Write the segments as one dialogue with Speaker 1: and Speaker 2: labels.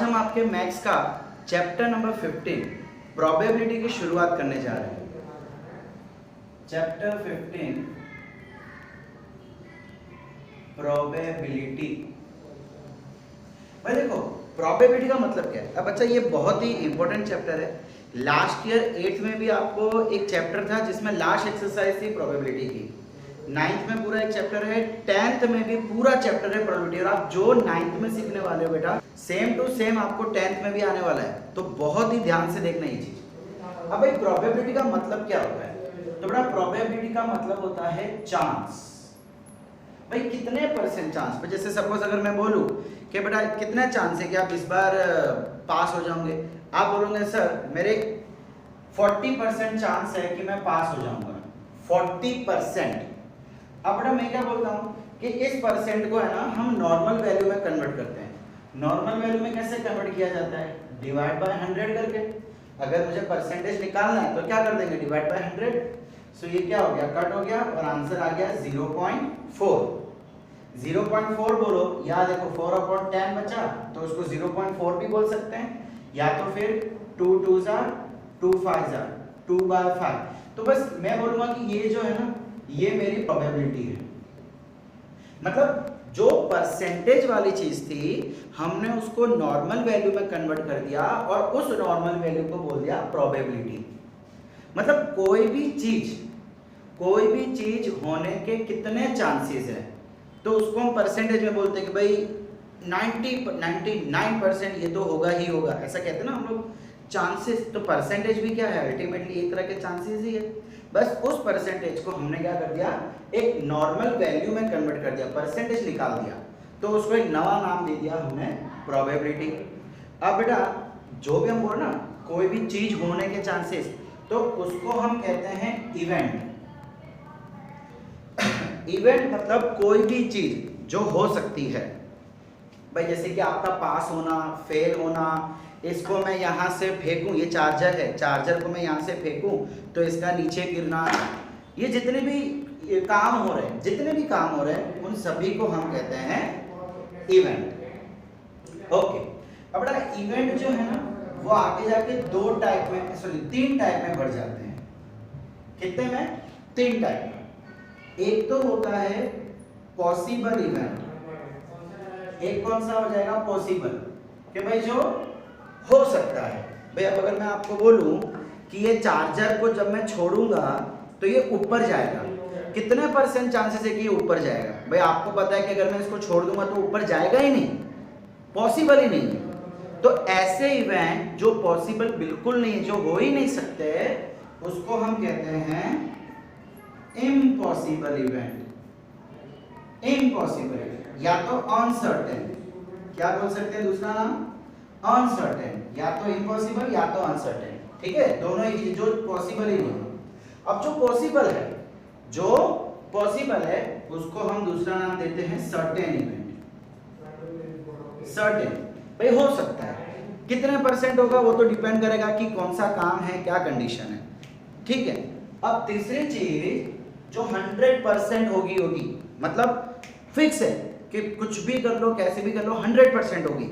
Speaker 1: हम आपके मैथ्स का चैप्टर नंबर 15 प्रोबेबिलिटी की शुरुआत करने जा रहे हैं। Chapter 15 probability. भाई देखो, प्रोबेबिलिटी का मतलब क्या है। अब बच्चा ये बहुत ही इंपॉर्टेंट चैप्टर है। लास्ट ईयर 8th में भी आपको एक चैप्टर था जिसमें लास्ट एक्सरसाइज थी प्रोबेबिलिटी की। 9th में पूरा एक चैप्टर है, 10th में भी पूरा चैप्टर है प्रोबेबिलिटी। और आप जो 9th में सीखने वाले हो बेटा, सेम टू सेम आपको 10th में भी आने वाला है, तो बहुत ही ध्यान से देखना ये चीज। अब भाई प्रोबेबिलिटी का मतलब क्या होता है, तो बेटा प्रोबेबिलिटी का मतलब होता है चांस। भाई कितने परसेंट चांस पे, जैसे सपोज अगर मैं बोलूं कि बेटा कितना चांस है कि आप इस बार पास हो जाओगे, आप बोलोगे सर मेरे 40% चांस है कि मैं पास हो जाऊंगा। 40%। अब बेटा मैं क्या बोलता हूँ कि इस परसेंट को है ना हम नॉर्मल वैल्यू में कन्वर्ट करते हैं। नॉर्मल वैल्यू में कैसे कन्वर्ट किया जाता है, डिवाइड बाय 100 करके। अगर मुझे परसेंटेज निकालना है तो क्या कर देंगे, डिवाइड बाय 100। सो ये क्या हो गया, कट हो गया और आंसर आ गया 0.4। 0.4 बोलो, या देखो 4/10 बचा तो उसको 0.4 भी बोल सकते हैं, या तो फिर 2 2 2 5 2/5। तो बस मैं बोलूंगा कि ये जो है ना, ये मेरी प्रोबेबिलिटी है। मतलब जो परसेंटेज वाली चीज थी हमने उसको नॉर्मल वैल्यू में कन्वर्ट कर दिया और उस नॉर्मल वैल्यू को बोल दिया प्रोबेबिलिटी। मतलब कोई भी चीज होने के कितने चांसेस है, तो उसको हम परसेंटेज में बोलते हैं कि भाई 99% ये तो होगा ही होगा, ऐसा कहते हैं ना हम लोग। चांसेस तो परसेंटेज भी क्या है, अल्टीमेटली एक तरह के चांसेस ही है। बस उस परसेंटेज को हमने क्या कर दिया, एक नॉर्मल वैल्यू में कन्वर्ट कर दिया, परसेंटेज निकाल दिया, तो उसको एक नवा नाम दे दिया हमने प्रोबेबिलिटी। अब बेटा जो भी हम बोल ना, कोई भी चीज होने के चांसेस, तो उसको हम कहते हैं इवेंट। इवेंट मतलब कोई भी चीज जो हो सकती है। भाई जैसे कि आपका पास होना, फेल होना, इसको मैं यहाँ से फेंकूं, ये चार्जर है, चार्जर को मैं यहाँ से फेंकूं तो इसका नीचे गिरना, ये जितने भी काम हो रहे हैं उन सभी को हम कहते हैं इवेंट। ओके, अब बेटा इवेंट जो है ना वो आगे जाके 3 टाइप में बढ़ जाते हैं। कितने में, 3 टाइप में। एक तो होता है पॉसिबल इवेंट। एक कौन सा हो जाएगा, पॉसिबल, कि भाई जो हो सकता है। भाई अब अगर मैं आपको बोलूं कि ये चार्जर को जब मैं छोड़ूंगा तो ये ऊपर जाएगा, कितने परसेंट चांसेस है कि ये ऊपर जाएगा। भाई आपको पता है कि अगर मैं इसको छोड़ दूंगा तो ऊपर जाएगा ही नहीं, पॉसिबल ही नहीं है। तो ऐसे इवेंट जो पॉसिबल बिल्कुल नहीं है, जो हो ही नहीं सकते, उसको हम कहते हैं इम्पॉसिबल इवेंट। इम्पॉसिबल या तो अनसर्टेन, क्या बोल सकते हैं दूसरा नाम, अनसर्टेन, या तो इम्पॉसिबल या तो अनसर्टेन। ठीक है, दोनों ही चीज, जो पॉसिबल ही नहीं। अब जो पॉसिबल है उसको हम दूसरा नाम देते हैं सर्टेन इवेंट। सर्टेन भाई हो सकता है, कितने परसेंट होगा वो तो डिपेंड करेगा कि कौन सा काम है, क्या कंडीशन है। ठीक है, अब तीसरी चीज जो 100% होगी, मतलब फिक्स है कि कुछ भी कर लो, कैसे भी कर लो, 100% होगी।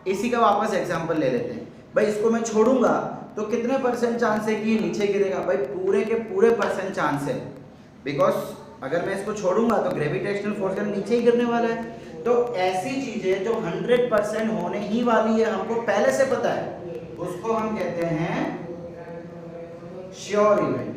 Speaker 1: इसी का वापस एग्जांपल ले लेते हैं। भाई इसको मैं छोड़ूंगा तो कितने परसेंट चांस है कि ये नीचे गिरेगा, भाई पूरे के पूरे परसेंट चांस है, बिकॉज अगर मैं इसको छोड़ूंगा तो ग्रेविटेशनल फोर्स का नीचे ही गिरने वाला है। तो ऐसी चीजें जो 100% होने ही वाली है, हमको पहले से पता है, उसको हम कहते हैं श्योर इवेंट।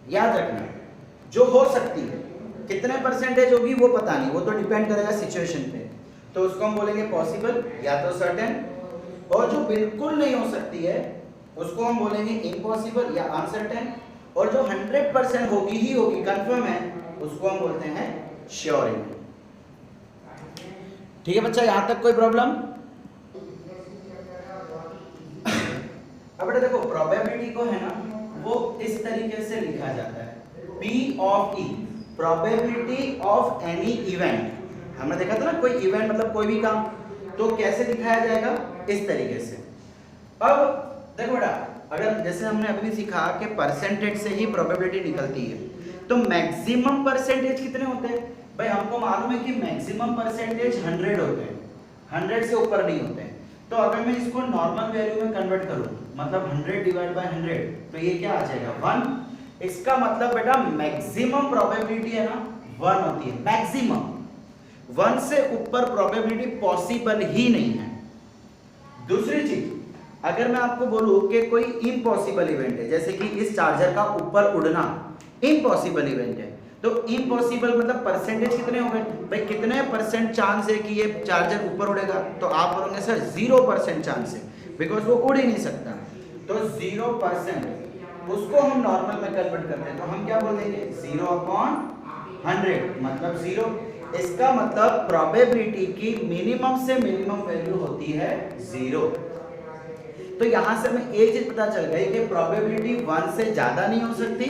Speaker 1: याद रखना, जो हो सकती है, कितने परसेंटेज होगी वो पता नहीं, वो तो डिपेंड करेगा सिचुएशन पे, तो उसको हम बोलेंगे पॉसिबल या तो सर्टेन। और जो बिल्कुल नहीं हो सकती है उसको हम बोलेंगे इम्पॉसिबल या अनसर्टेन। और जो 100% होगी ही होगी, कंफर्म है, उसको हम बोलते हैं श्योर इवेंट। ठीक है बच्चा, यहां तक कोई प्रॉब्लम? अब बेटा देखो, प्रोबेबिलिटी को है ना वो इस तरीके से लिखा जाता है, P of E, probability of any event. हमने देखा था ना, कोई इवेंट मतलब कोई भी काम, तो कैसे दिखाया जाएगा, इस तरीके से। अब देखो बेटा, अगर जैसे हमने अभी सीखा कि परसेंटेज से ही प्रोबेबिलिटी निकलती है, तो मैक्सिमम परसेंटेज कितने होते हैं। भाई हमको मालूम है कि मैक्सिमम परसेंटेज 100 होते हैं, 100 से ऊपर नहीं होते हैं। तो अगर मैं इसको नॉर्मल वैल्यू में कन्वर्ट करूं, मतलब 100 डिवाइड बाय 100, तो ये क्या आ जाएगा 1। इसका मतलब बेटा मैक्सिमम प्रोबेबिलिटी है ना 1 होती है, मैक्सिमम 1 से ऊपर प्रोबेबिलिटी पॉसिबल ही नहीं है। दूसरी चीज, अगर मैं आपको बोलूं कि कोई इम्पॉसिबल इवेंट है, जैसे कि इस चार्जर का ऊपर उड़ना इम्पॉसिबल इवेंट है, तो इम्पॉसिबल मतलब परसेंटेज कितने हो गए भाई, कितने परसेंट चांस है कि ये चार्जर ऊपर उड़ेगा? तो आप बोलोगे सर 0% चांस है, बिकॉज वो उड़ ही नहीं सकता। तो 0% उसको हम नॉर्मल में कन्वर्ट करते हैं, तो हम क्या बोल देंगे 0/100 मतलब 0। इसका मतलब प्रोबेबिलिटी की मिनिमम से मिनिमम वैल्यू होती है 0। तो यहां से हमें एक चीज पता चल गई कि प्रोबेबिलिटी 1 से ज्यादा नहीं हो सकती,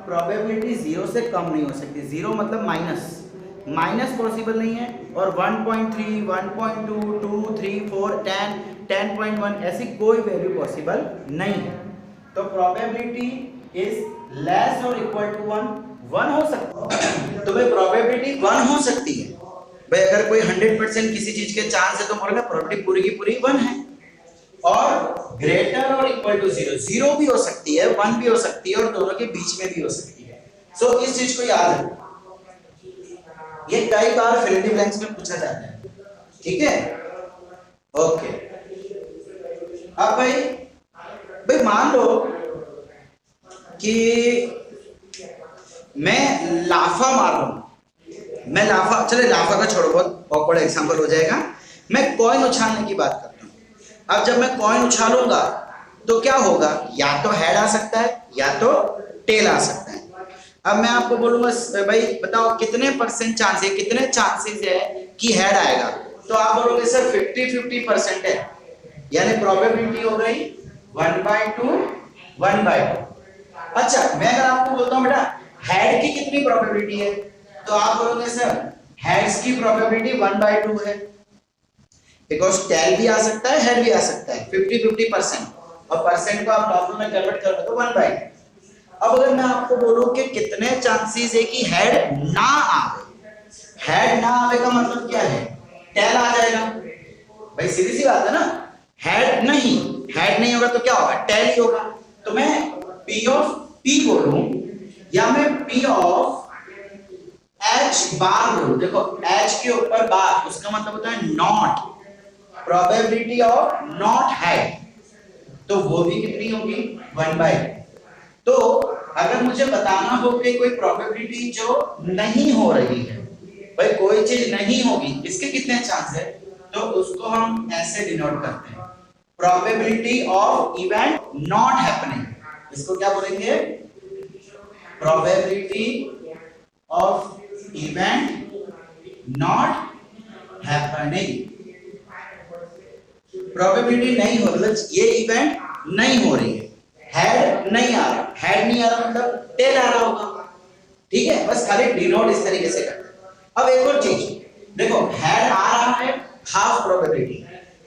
Speaker 1: प्रोबेबिलिटी 0 से कम नहीं हो सकती। 0 मतलब माइनस पॉसिबल नहीं है, और 1.3, 1.2, 2, 3, 4, 10, 10.1 ऐसी कोई वैल्यू पॉसिबल नहीं है। तो प्रोबेबिलिटी इज लेस और इक्वल टू 1 हो सकती है। तो भाई प्रोबेबिलिटी 1 हो सकती है भाई, अगर कोई 100% किसी चीज के चांस है तो बोलेगा प्रोबेबिलिटी पूरी की पूरी 1 है। और ग्रेटर और इक्वल टू 0, 0 भी हो सकती है, 1 भी हो सकती है, और दोनों के बीच में भी हो सकती है। सो इस चीज को याद रखो, ये कई बार फिल इन द ब्लैंक्स में पूछा जाता है, ठीक है? ओके, अब भाई मान लो कि मैं लाफा मार रहा हूं, मैं लाफा, चले लाफा का छोड़ो, बहुत ऑकवर्ड एग्जांपल हो जाएगा। मैं कॉइन उछालने की बात करता हूं। अब जब मैं कॉइन उछालूंगा तो क्या होगा, या तो हेड आ सकता है या तो टेल आ सकता है। अब मैं आपको बोलूंगा भाई बताओ कितने परसेंट चांस है, कितने चांसेस है कि हेड आएगा, तो आप बोलोगे सर 50-50% है, यानी प्रोबेबिलिटी हो गई 1/2, 1/2। अच्छा, मैं अगर आपको बोलता हूं बेटा हेड की कितनी प्रोबेबिलिटी है, तो आप बोलोगे सर हेड्स की प्रोबेबिलिटी 1/2 है, बिकॉज टेल भी आ सकता है, हेड भी आ सकता है, 50-50%, और परसेंट को आप नॉर्मल में कन्वर्ट करोगे तो 1/2। अब अगर मैं आपको बोलूं कि कितने चांसेस है कि हेड ना आवे, हेड ना आवे का मतलब क्या है, टेल आ जाएगा भाई, सीधी सी बात है ना। हेड नहीं होगा तो क्या होगा, टेल ही होगा। तो मैं P ऑफ P बोलूं या मैं P ऑफ H बार बोलूं, देखो H के ऊपर बार, उसका मतलब होता है not, probability of not head, तो वो भी कितनी होगी 1/2। तो अगर मुझे बताना हो कि कोई प्रोबेबिलिटी जो नहीं हो रही है, भाई कोई चीज नहीं होगी, इसके कितने चांस है, तो उसको हम ऐसे डिनोट करते हैं, probability of event not happening. इसको क्या बोलेंगे, probability of event not happening. Probability नहीं हो, मतलब ये इवेंट नहीं हो रही है, हेड नहीं आ रहा, हेड नहीं आ रहा मतलब टेल आ रहा होगा, ठीक है? बस खाली डिनोट इस तरीके से करते हैं। अब एक और चीज देखो, हेड आ रहा है हाफ प्रोबेबिलिटी,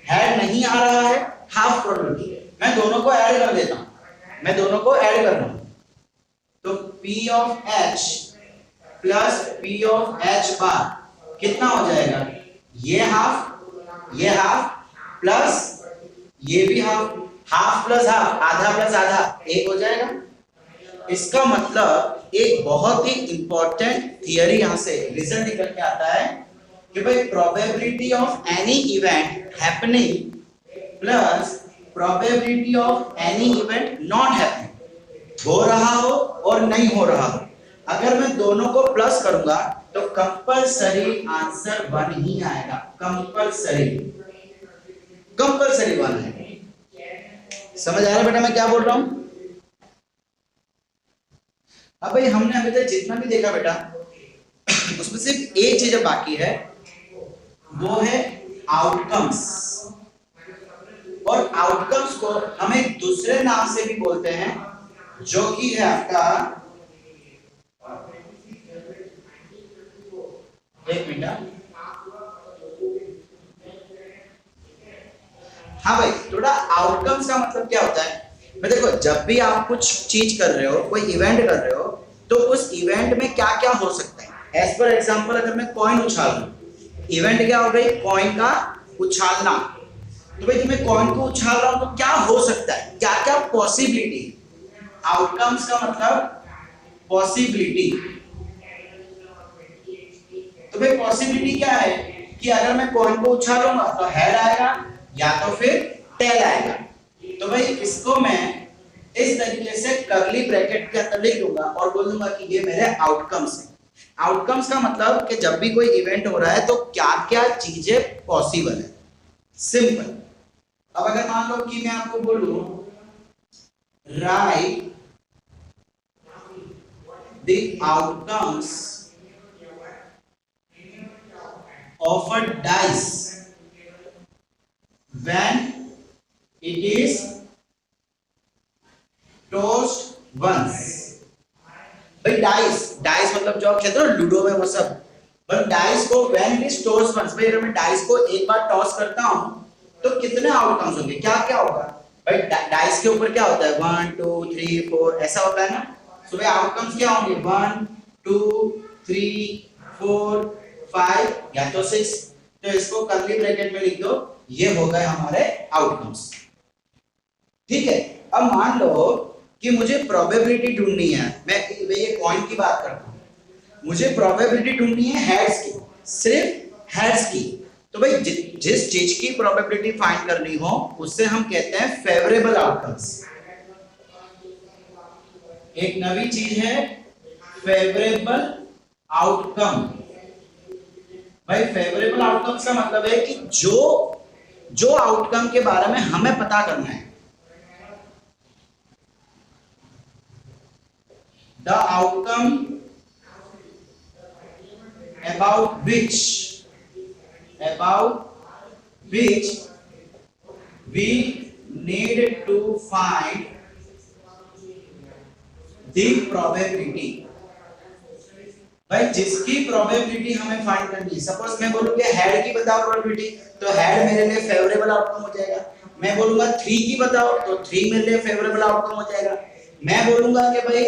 Speaker 1: हेड नहीं आ रहा है हाफ प्रोबेबिलिटी। मैं दोनों को ऐड कर देता हूं, मैं दोनों को ऐड कर रहा हूं, तो P of H plus P of H बार कितना हो जाएगा, ये हाफ प्लस ये भी हाफ प्लस हाफ, आधा प्लस आधा, एक हो जाएगा। इसका मतलब एक बहुत ही इंपॉर्टेंट थियरी यहां से रिजल्ट निकल के आता है कि भाई probability of any event happening plus probability of any event not happening, हो रहा हो और नहीं हो रहा हो, अगर मैं दोनों को प्लस करूंगा तो कंपलसरी आंसर 1 ही आएगा, कंपलसरी 1 है। समझ आ रहा है बेटा मैं क्या बोल रहा हूं? अब भाई हमने अभी तक जितना भी देखा बेटा उसमें सिर्फ एक चीज बाकी है, वो है आउटकम्स। और आउटकम्स को हम एक दूसरे नाम से भी बोलते हैं, जो कि है आपका, एक मिनट, हाँ भाई थोड़ा आउटकम्स का मतलब क्या होता है, मैं देखो जब भी आप कुछ चीज कर रहे हो, कोई इवेंट कर रहे हो, तो उस इवेंट में क्या क्या हो सकता है। एज पर एग्जांपल अगर मैं कॉइन उछाल रहा हूं, इवेंट क्या हो गई, कॉइन का उछालना, तो भाई तुम्हें कॉइन को उछाल रहा हूं तो क्या हो सकता है, क्या क्या पॉसिबिलिटी। आउटकम्स का मतलब पॉसिबिलिटी। तो भाई पॉसिबिलिटी क्या है कि अगर मैं कॉइन को उछालूंगा तो हेड आएगा या तो फिर टेल आएगा। तो भाई इसको मैं इस तरीके से कर्ली ब्रैकेट के अंदर लिख दूंगा और बोल दूंगा कि ये मेरे आउटकम्स है। आउटकम्स का मतलब कि जब भी कोई इवेंट हो रहा है तो क्या क्या चीजें पॉसिबल है, सिंपल। अब अगर मान लो कि मैं आपको बोलूं right the outcomes of a dice when it is tossed once. भाई डाइस मतलब जो आप कहते हो लूडो में वो सब, पर डाइस को when it is tossed once, भाई अगर मैं डाइस को एक बार टॉस करता हूं तो कितने आउटकम्स होंगे, क्या क्या होगा। भाई डाइस के ऊपर क्या होता है 1 2 3 4 ऐसा होता है ना। तो भाई आउटकम्स क्या होंगे 1 2 3 4 5 या तो 6। तो इसको कर्ली ब्रैकेट में लिख दो, ये हो गए हमारे आउटकम्स। ठीक है, अब मान लो कि मुझे प्रोबेबिलिटी ढूंढनी है, मैं ये कॉइन की बात करता हूं, मुझे प्रोबेबिलिटी ढूंढनी है हेड्स की, सिर्फ हेड्स की। तो भाई जिस चीज की प्रोबेबिलिटी फाइंड करनी हो उससे हम कहते हैं फेवरेबल आउटकम्स। एक नई चीज है फेवरेबल आउटकम। भाई फेवरेबल आउटकम्स का मतलब है कि जो आउटकम के बारे में हमें पता करना है, the outcome about which we need to find the probability। भाई जिसकी प्रोबेबिलिटी हमें फाइंड करनी है, सपोज मैं बोलूं कि हेड की बताओ प्रोबेबिलिटी, तो हेड मेरे लिए फेवरेबल आउटकम हो जाएगा। मैं बोलूंगा 3 की बताओ तो 3 मेरे लिए फेवरेबल आउटकम हो जाएगा। मैं बोलूंगा कि भाई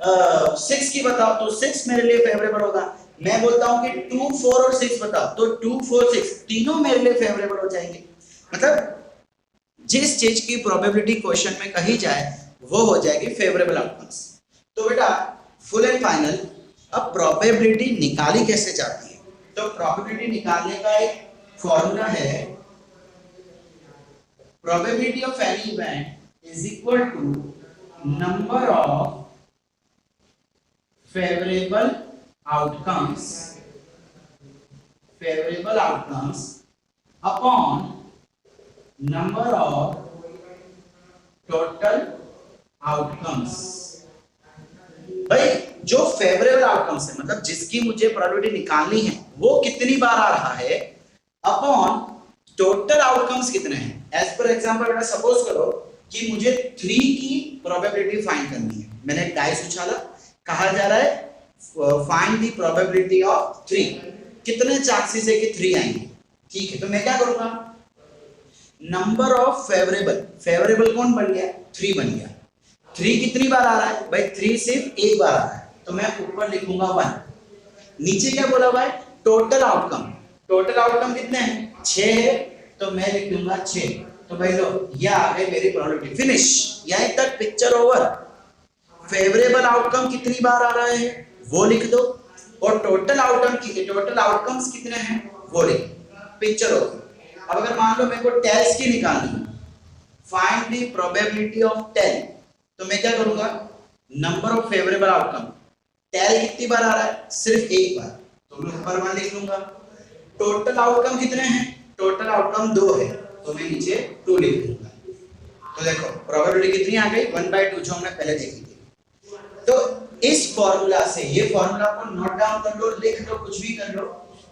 Speaker 1: 6 की बताओ तो 6 मेरे लिए फेवरेबल होगा। मैं बोलता हूं कि 2 4 और 6 बताओ तो 2 4 6 तीनों मेरे लिए फेवरेबल हो जाएंगे। मतलब जिस चीज की प्रोबेबिलिटी क्वेश्चन में कही जाए वो हो जाएगी फेवरेबल आउटकम्स। तो बेटा फुल एंड फाइनल, अब प्रोबेबिलिटी निकाली कैसे जाती है, तो प्रोबेबिलिटी निकालने का एक फॉर्मूला है, probability of any event is equal to number of favorable outcomes upon number of total outcomes। भाई जो फेवरेबल आउटकम्स है मतलब जिसकी मुझे प्रोबेबिलिटी निकालनी है वो कितनी बार आ रहा है अपॉन टोटल आउटकम्स कितने हैं। एज पर एग्जांपल बेटा सपोज करो कि मुझे 3 की प्रोबेबिलिटी फाइंड करनी है। मैंने डाइस उछाला, कहा जा रहा है फाइंड द प्रोबेबिलिटी ऑफ 3, कितने चांसेस है कि 3 आएंगे। ठीक है, तो मैं क्या करूंगा नंबर ऑफ फेवरेबल कौन बन गया 3 बन गया। 3 कितनी बार आ रहा है भाई 3 सिर्फ एक बार आ रहा है, तो मैं ऊपर लिखूंगा 1। नीचे क्या बोला हुआ है टोटल आउटकम कितने हैं 6 है, तो मैं लिख दूंगा 6। तो भाई लो ये आ गई मेरी प्रोबेबिलिटी, फिनिश, यहीं तक पिक्चर ओवर। फेवरेबल आउटकम कितनी बार आ रहा है वो लिख दो और टोटल आउटकम्स कितने हैं वो लिख, पिक्चर हो। अब अगर मान लो मेरे को टेल्स की निकालनी है, find the probability of tail, तो मैं क्या करूंगा number of favourable outcome, tail कितनी बार आ रहा है सिर्फ एक बार, तो मैं ऊपर 1 लिख लूंगा। टोटल आउटकम कितने हैं, टोटल आउटकम 2 है, तो मैं नीचे 2 लिख दूंगा। तो देखो प्रोबेबिलिटी कितनी आ गई 1/2 जो हमने पहले देखी थी। तो इस फॉर्मूला से, ये फॉर्मूला को नोट डाउन कर लो, लिख लो, कुछ भी कर लो,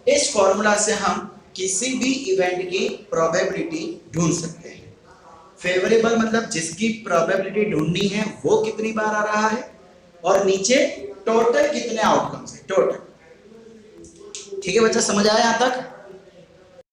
Speaker 1: इस फॉर्मूला से हम किसी भी इवेंट की प्रोबेबिलिटी ढूंढ सकते हैं। फेवरेबल मतलब जिसकी प्रोबेबिलिटी ढूंढनी है वो कितनी बार आ रहा है, और नीचे टोटल कितने आउटकम्स है टोटल। ठीक है बच्चा, समझ आया यहां तक।